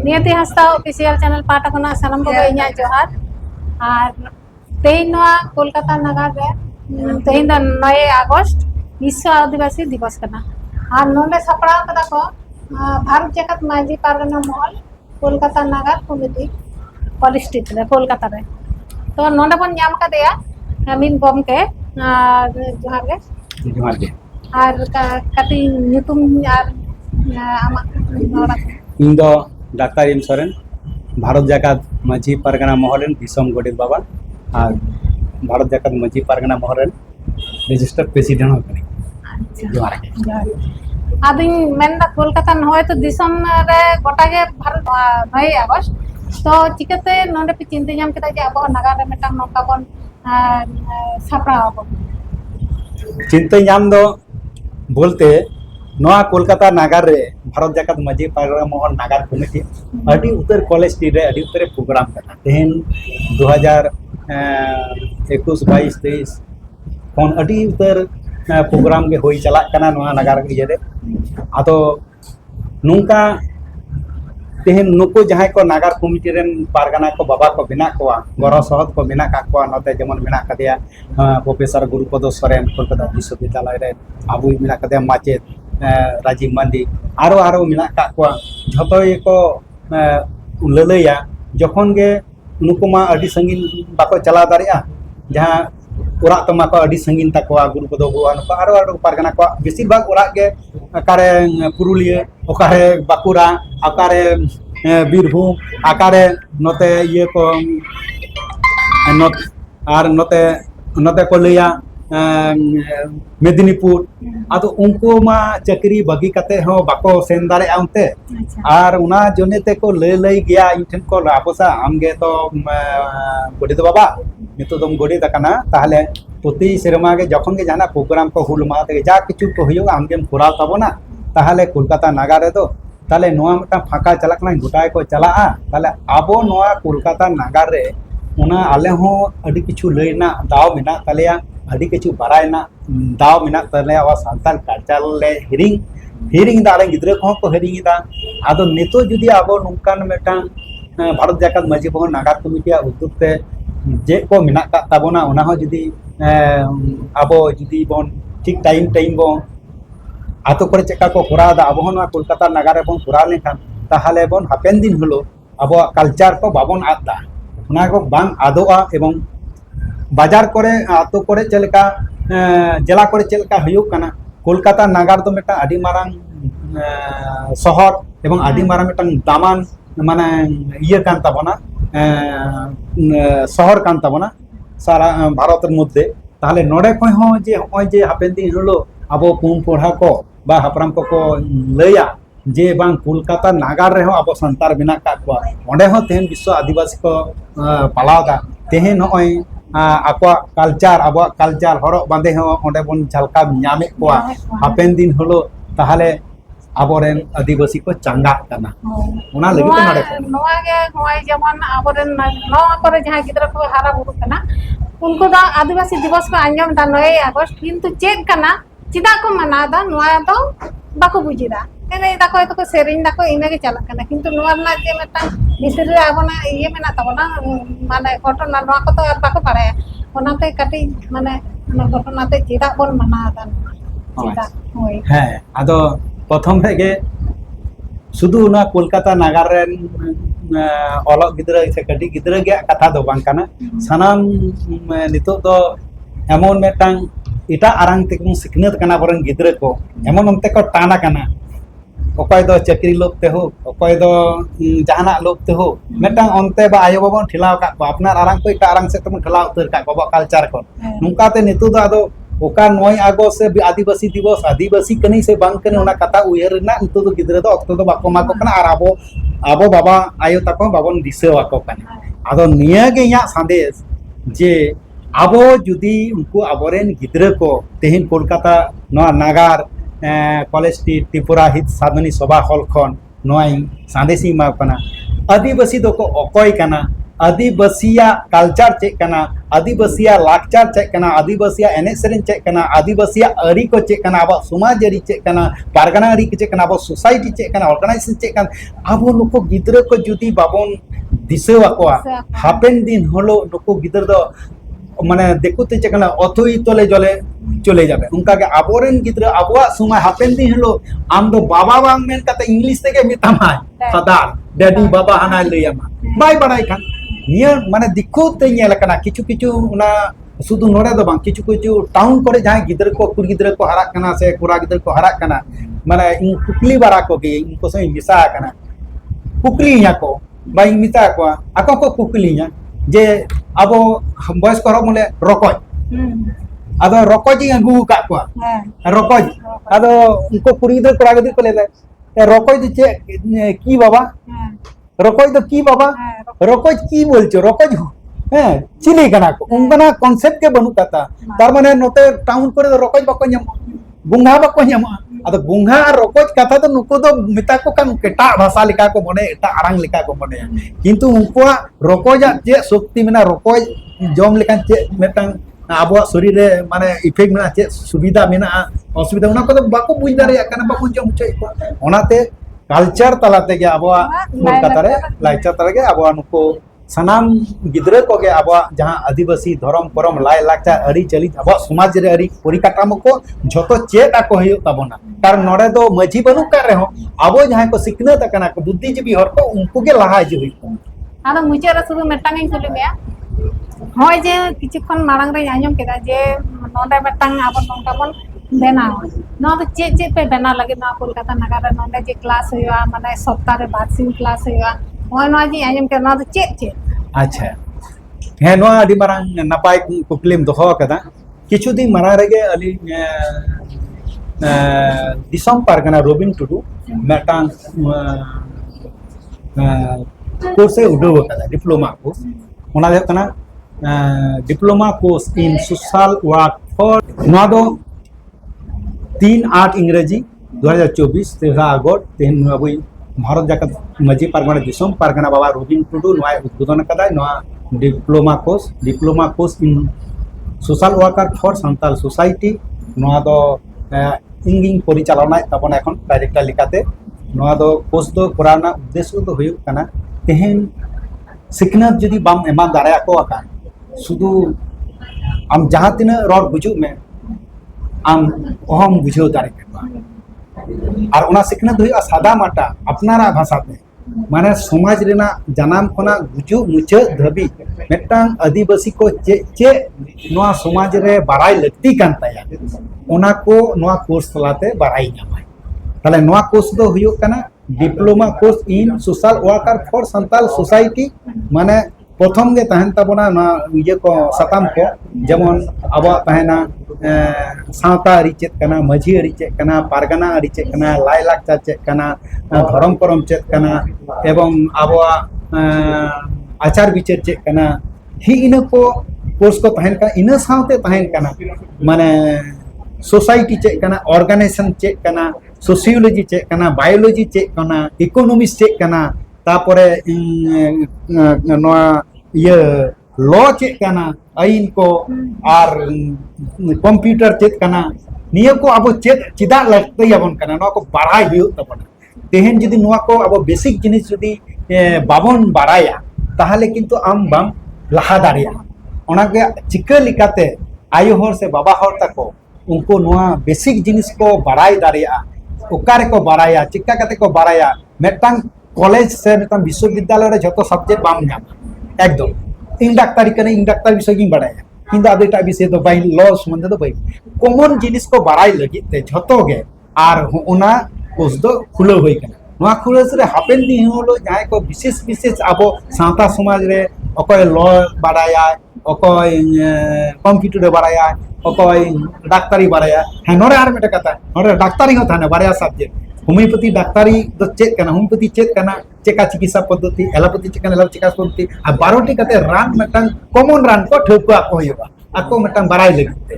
नियति Hansda official channel पाटा खना सानम को इन्या जोहार और तेईन नोआ कोलकाता नगर रे तेईन 9 अगस्त विश्व आदिवासी दिवस कना और नोंडे सपड़ा कदा को भारत जगत मांझी पारगना महल कोलकाता नगर कमिटी कॉलेज स्ट्रीट रे कोलकाता रे तो नोंडे बन नाम कदेया मिन बम के जोहार के और कति nyutum और आमा इन दो डाक्टर एम सोरेन भारत जाकात माझी पारगना महलेन दिसम गोडेत बाबा और भारत जाकात माझी पारगना महलेन रजिस्टर प्रेसिडेंट होकनी जोहार के आदिन मेनदा कोलकाता नय तो दिसम रे गोटा के भारत 9 अगस्त तो चिकते नोंडे पे चिंता नाम केदा जे अब नगर रे मेटा नोका बन सापड़ा अब चिंता नाम दो बोलते नोआ कोलकाता नगर रे भारत जाकात माझी पारगना महल नगर कमिटी अडी उत्तर कॉलेज स्ट्रीट रे अडी उत्तर प्रोग्राम कना तेहन 2021 22 23 कोन अडी उत्तर प्रोग्राम के होई चला कना नोआ नगर के रे आतो नुका तेहन नुको जहां को नगर कमिटी रेन पारगना को बाबा को बिना कोआ गौरव सहत को बिना का कोआ नते जेमन बिना कदिया प्रोफेसर गुरुपद सोरेन कोलकाता विश्वविद्यालय रे आबु बिना कदिया माचेत राजीव मांडी आरो आरो मिना का कोआ झतो को ललैया जखन गे नुकुमा अडी संगीन बाको चला दारिया जहां ओरा तमा को अडी संगीन तकवा गुरुपद बुआन को आरो आरो पारगना को बेसिर भाग ओरा के अकारे पुरुलिया ओकारे बाकुरा अकारे बीरभूम अकारे नते ये को नत आर नते नते को लैया मेदिनीपुर आदो उनको मा चक्री बगी कते हो बाको सेन दारे आउते आर उना जनेते को ले गया इठन को राबसा आमगे तो गोडी तो बाबा नितो दम गोडी तकना ताहले प्रति सेरमा के जखन के जाना प्रोग्राम को हुल मा ते जा किछु को होयो आमगे कोराव तबना ताहले कोलकाता नगर रे तो ताहले नोआ मटा फाका चलाकना गोटाय को चला ताहले आबो नोआ कोलकाता नगर रे उना आले हो अडी किछु लेना दाव मिना तालेया अड़ी किछु बारायना दाव मिना तले आवा सांताल कल्चर ले हिरिंग दारे गिद्रे को हिरिंग दा आदो नितो जुदी आबो नुकान मेटा भारत जाकात माझी बहन नगर कमिटी उद्योग ते जे को मिना का ताबोना उना हो जुदी आबो जुदी बन ठीक टाइम बन आतो करे चेका को कोरा दा आबो ना कोलकाता नगर रे बन कोरा लेखान ताहले बन हापेन दिन हलो आबो कल्चर को बाबन आदा उना को बांग आदोआ एवं बाजार करे आतो करे चलका जिला करे चलका हुयुक कना कोलकाता नगर तो मेटा आदि मारांग शहर एवं आदि मारांग मेटा दामान माने ये कान ताबना शहर कान ताबना सारा भारत मध्य ताहले नोडे खय हो जे होय जे हापेन दिन हलो आबो पुन पढ़ा को बा हापराम को लैया जे बांग कोलकाता नगर रे हो आबो संतार बिना का को ओंडे हो तेहन विश्व आदिवासी को पालादा तेहन होय आको कल्चर अब कल्चर हरक बांधे हो ओंडे बन झलका नामे कोआ हापेन दिन हलो ताहले आबोरेन आदिवासी को चांगा कना ओना लगी तो नडे नोआ के होय जेमन आबोरेन नोआ करे जहां गिद्रा को हारा बुरु कना उनको दा आदिवासी दिवस को अंजम दा 9 अगस्त किंतु चेक कना चिदा को मनादा नोआ तो बाको बुजिदा एने दाको तो को सेरिन दाको इने के चला कना किंतु नोआ ना जे मेटा मिस्र आबोना ये मेना तबना माने घटना नोआ को तो बाको पारे ओनाते कटी माने घटनाते चिदा बन मनादा चिदा होय है आदो प्रथम रे शुद्ध ना कोलकाता नगर रेन अलग गिद्रा से कटी गिद्रा गे कथा दो बांग काना सनाम नितो दो एमन मेटांग इटा आरंग ते को सिखनत कना बरन गिद्रा को एमन हमते को टाना कना ओकय दो चक्री लोकते हो ओकय दो जहाना लोकते हो मेटांग अंते बा आयो बाबन ठिलाव का को अपना आरंग को इटा आरंग से तुम ठिलाव उतर का बाबा कल्चर को नुकाते नितो दो आदो ओका 9 अगस्त से आदिवासी दिवस आदिवासी कनी से बांग कने ओना कथा उयर ना नितो दो गिद्रा दो अक्तो दो बाको माको कना आर आबो बाबा आयो तको बाबन दिसे वाको कना आदो निया गे या संदेश जे आबो जुदी उनको आबोरेन गिद्रा को तेहन कोलकाता नवा नगर कॉलेज स्ट्रीट त्रिपुरा हित साधनी सभा हॉल खन नोई संदेशी मा कना आदिवासी दो को अकय कना आदिवासिया कल्चर चेक कना आदिवासिया लाकचार चेक कना आदिवासिया एने सेरेन चेक कना आदिवासिया अरी को चेक कना अब समाज अरी चेक कना पारगना अरी को चेक कना अब सोसाइटी चेक कना ऑर्गेनाइजेशन चेक कना अब नुको गिद्र को जुदी बाबन दिसेवा को हापेन दिन हलो नुको गिद्र दो माने देखुते चेक कना अथुई तले जले चले जाबे उनका के आबोरेन गिद्र आबवा समय हापेन दिन हलो आम दो बाबा बांग मेन कते इंग्लिश तेगे मितामा फादर डैडी बाबा हना लेयामा बाय बड़ाई खान निया माने दिक्कत नेल कना किछु किछु उना सुदु नोरे दो बांग किछु किछु टाउन करे जहां गिद्र को कुड़ गिद्र को हरा कना से कुरा गिद्र को हरा कना माने इन कुकली बारा को के इनको से मिसा कना कुकली या को बाई मिता को आको को कुकली या जे अब बयस को मोले रकोज आदो रकोज अंगु का को रकोज आदो उनको कुड़ी गिद्र कुरा गिद्र को ले रकोज चे की बाबा रकोज तो की बाबा रकोज की बोलछो रकोज हैं चिली कना को उनका कॉन्सेप्ट के बनु कता तार माने नोते टाउन करे तो रकोज बको ᱧᱟᱢ गुंगा बको ᱧᱟᱢ अद गुंगा और रकोज कथा तो नुको दो मिता को कान केटा भाषा लिखा को मने एटा आरांग लिखा को मने किंतु उनको रकोज जे शक्ति मेना रकोज जम लेकान चे मेटांग आबो शरीर रे माने इफेक्ट मेना चे सुविधा मेना असुविधा उना को बाको बुझ दारे काना बाको जम चय को ओनाते कल्चर तलाते के अब कतारे लाइचर तलागे अब नुको सनाम गिद्रे को के अब जहां आदिवासी धर्म परम लाय लाक्चा अरी चली अब समाज रे अरी परिकाठामो को झतो चेत आको हयो तबना कारण नोडे दो मझी बनु कर रहे हो अब जहां को सिखनत कना को बुद्धिजीवी हर को उनको के लहा जे होई आदा मुचे रे सुदु मेटांग कुली मेया होय जे किछुखन मारांग रे आंजम केदा जे नोडे मेटांग अब नोंटा बन बेना ना तो चे पे बेना लगे ना कोलकाता नगर नोंडे जे क्लास होया माने सप्ताह रे बारसिंग क्लास होया होय नो जी आंजम के ना तो चे अच्छा हे नो अडी मारांग नपाय कुकलिम दोहो कदा किछु दिन मारा रेगे अली दिसम पारगना रोबिन टुडू मेटांग कोर्स उडो कदा डिप्लोमा कोर्स ओना दे कना diploma course in social work for नोदो 3-8 इंग्रेजी 2024 13 अगस्त तेन अब भारत जाकत मजी पारगना दिसम पारगना बाबा रोबिन टुडू नोय उद्बोधन कदा नोय diploma course in social worker for Santal society नोय दो इंगिंग परिचालना तबन एखन डायरेक्टर लिकाते नोय दो कोर्स दो कोराना उद्देश्य दो हुयु कना तेहेन सिखनत जदि बाम एमा दाराया को आका सुदु आम जहां तिना रड बुझु में आम ओहम बुझो दारे और उना सिखनत हुई सादा माटा अपनारा भाषा ते माने समाज रेना जनाम खना गुजु मुचे धबी मेटांग आदिवासी को चे नोआ समाज रे बाराय लगती कान ताया उना को नोआ कोर्स तलाते बाराय नामाय ताले नोआ कोर्स दो हुयो कना diploma course in social worker for Santal society माने प्रथम गे तहन तबना ना ये को सताम को जेमन अब तहना सावता अरी चेत कना मझी अरी चेत कना पारगना अरी चेत कना लाय लाक्चा चेत कना धर्म परम चेत कना एवं अब आचार विचार चेत कना ही इन को कोर्स को तहन का इन सावते तहन कना माने सोसाइटी चेक कना ऑर्गेनाइजेशन चेक कना सोशियोलॉजी चेक कना बायोलॉजी चेक कना इकोनॉमिक्स चेक कना तापरे नोआ ये लॉ चेक कना आईन को और कंप्यूटर चेक कना निया को अब चेक चिदा लगते याबन कना नोआ को बाराय हुयो तबना तेहन जदि नोआ को अब बेसिक जिनिस जदि बाबन बाराया ताहले किंतु आम बाम लहा दारिया ओना के चिका लिकाते आयो हर से बाबा हर तको उनको नोआ बेसिक जिनिस को बाराय दारिया ओकारे को बाराया चिका कते को बाराया मेटांग कॉलेज से मेटांग विश्वविद्यालय रे जतो सब्जेक्ट बाम नाम एकदम इन डाक्तारी कने इन डाक्तार विषय की बाराया किंतु आदेटा विषय तो बाई लॉ संबंध तो बाई कॉमन जिनिस को बाराय लगी ते जतो गे आर ओना कोर्स दो खुलो होई कना नोआ खुलो से हापेन दी होलो जाय को विशेष आबो सावता समाज रे अकोय लॉ बाराया अकोय कंप्यूटर बाराया अकोय डाक्तारी बाराया है नोरे आर मेटा कथा नोरे डाक्तारी हो थाने बाराया सब्जेक्ट होमियोपैथी डाक्तारी दो चेक कना होमियोपैथी चेक कना चेका चिकित्सा पद्धति एलोपैथी चेक कना एलोपैथी चिकित्सा पद्धति आ 12टी कते रान मेटांग कॉमन रान को ठोका को होयबा आको मेटांग बाराय लगते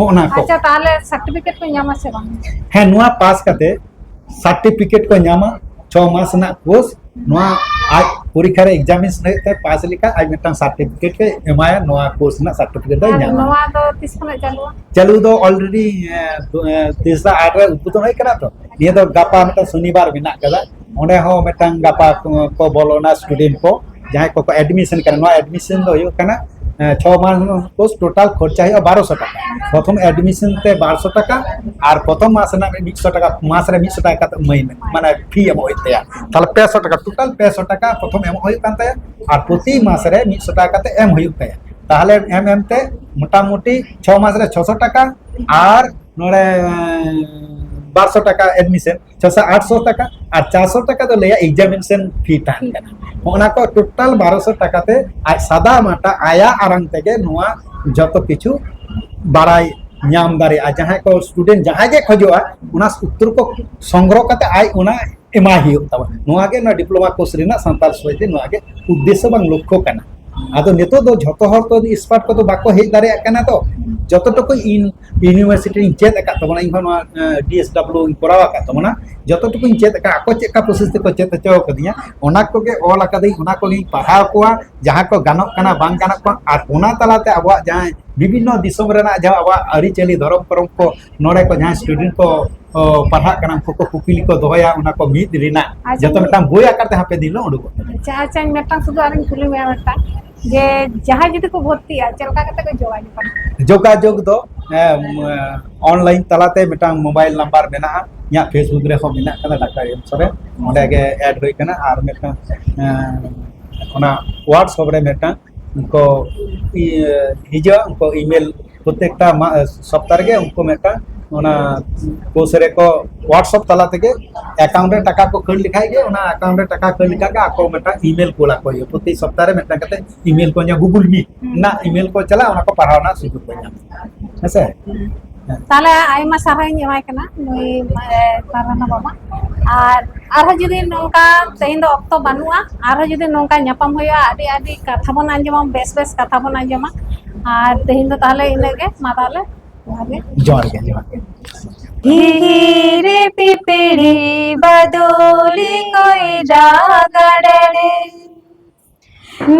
होना को अच्छा ताले सर्टिफिकेट को ᱧᱟᱢᱟ से बांग है नुआ पास कते सर्टिफिकेट को ᱧᱟᱢᱟ 6 मास ना कोर्स नुआ आज পরীক্ষা রে এক্সামিনেশন হইতে পাস লেখা আই মিটাং সার্টিফিকেট কে এমায়া নোয়া কোর্স না সার্টিফিকেট দা আর ᱧᱟᱢᱟ নওয়া ᱫᱚ ᱛᱤᱥ ᱠᱷᱚᱱᱟᱜ ᱪᱟᱹᱞᱩᱜᱼᱟ? চালু ᱫᱚ অলরেডি 3/8 রে উদ্বোধন হই কানা তো নিয়ে তো গাপা মিটাং শনিবার মেনাক কাদা onde ho metang gapa ko bolona student ko jahay ko admission kana no admission do hu kana 6 মাস কোর্স টোটাল খরচা হয় 1200 টাকা প্রথম অ্যাডমিশন তে 1200 টাকা আর প্রথম মাস না 100 টাকা মাসরে 100 টাকা মহিনা মানে ফি এম হইতে তাহলে 500 টাকা টোটাল 500 টাকা প্রথম এম হই কানতে আর প্রতি মাসরে 100 টাকা তে এম হইতে তাহলে এম তে মোটামুটি 6 মাসরে 600 টাকা আর নরে 1200 টাকা এডমিশন 600-800 টাকা আর 400 টাকা তো লইয়া এক্সামিনেশন ফি টান কানা ওনা কো টোটাল 1200 টাকাতে আর সাদা মাটা আয়া আরাম থেকে নোয়া যত কিছু বাড়াই ᱧᱟᱢ দারে আর যাহাই কো স্টুডেন্ট যাহাই গে খজোয়া ওনা উত্তর কো সংগ্রহ কাতে আই ওনা এমা হিও তাবা নোয়া গে না ডিপ্লোমা কোর্স রিনা সান্তাল সইতে নোয়া গে উদ্দেশ্য বাং লক্ষ্য কানা আদো নেতো দো যত হর তো স্পার্ট কো তো বাকো হেই দারে কানা তো যতটুকু ইউনিভার্সিটি চেত একা তমনা ইনফা নোয়া ডিএসডব্লিউ করাওয়া কা তমনা যতটুকু চেত একা আকো চেকা প্রসেস তে কো চেত চাও কদিয়া ওনা কো গে অল আকাদেই ওনা কো গে পড়াও কোয়া যাহা কো গানক কানা বাং গানক কো আর ওনা তালাতে আবো যাই বিভিন্ন দিশম রেনা যা আবো আরিচালি ধরম করম কো নড়ে কো যাই স্টুডেন্ট কো पढ़ा करना को कुकिली को दोया उना को मिद रिना जतो मिटाम बोय आकारते हापे दिलो उडुको अच्छा अच्छा मेटांग सुदु आरिन कुली मे मेटांग जे जहां जदि को भर्ती आ चलका कते को जोगाजोग दो ऑनलाइन तलाते मिटांग मोबाइल नंबर मेना या फेसबुक रे हो मेना कदा डाक्टर एम सरे ओंडे गे ऐड होय कना आर मेटा ओना व्हाट्सएप रे मेटा उनको हिजा उनको ईमेल प्रत्येकटा सप्ताह गे उनको मेटा ओना कोर्स रे को व्हाट्सएप तला तेगे अकाउंट रे टाका को खड़ लिखाई गे ओना अकाउंट रे टाका खड़ लिखा के आको मेटा ईमेल कोला को प्रति सप्ताह रे मेटा कते ईमेल को nya गूगल मीट ना ईमेल को चला ओना को पढ़ावना सुजुग को nya हेसे ताले आइमा साराइन एमाय कना नुई ताराना बाबा आर जुदी नोंका तेहिन दो ऑक्टो बानुआ आर जुदी नोंका न्यापाम होया आदि आदि कथा बन आंजमा बेस बेस कथा बन आंजमा आर तेहिन दो ताले इनेगे मा ताले जोर के हीरे पिपड़ी बदोली कोई जागड़े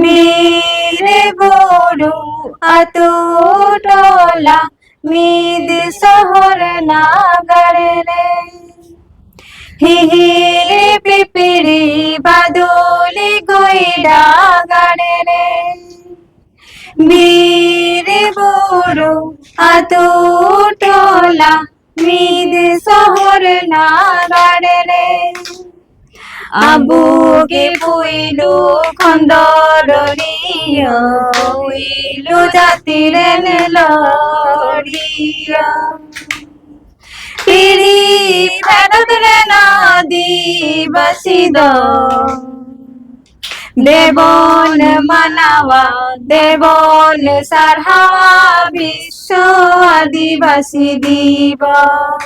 मेरे बोरू अतुटोला मीद सहर नागड़े हीरे पिपड़ी बदोली कोई जागड़े मेरे बोरू अतुटोला मीद सहर नागड़े आबुगे पुइलु खंदरिया उइलु जातिरे लड़िया पिरी फेरत रे नदी बसिदो देवन मानावा देवन सारहावा विश्व आदिवासी दिवस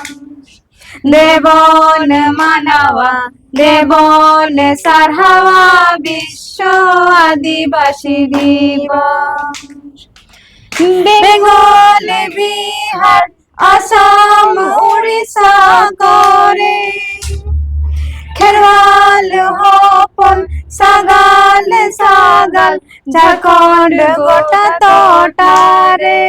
देवन मानावा देवन सारहावा विश्व आदिवासी दिवस बेंगल बिहार आसाम उड़ीसा करे खेरवाल होपन सागाल सागाल झारखंड गोटा तोटारे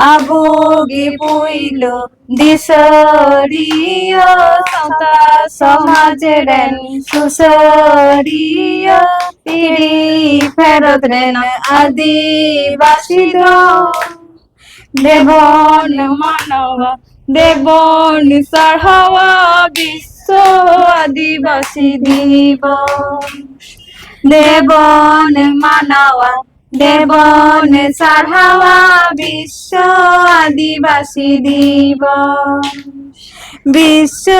आबोगे पुइलो दिसरिया साता समाज रेन सुसरिया पीड़ी फेरत रेन आदिवासी दो देवन मानवा देवन सारहावा विश्व आदिवासी दिवस देवन मानवा देवन सारहावा विश्व आदिवासी दिवस विश्व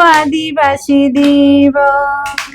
आदिवासी दिवस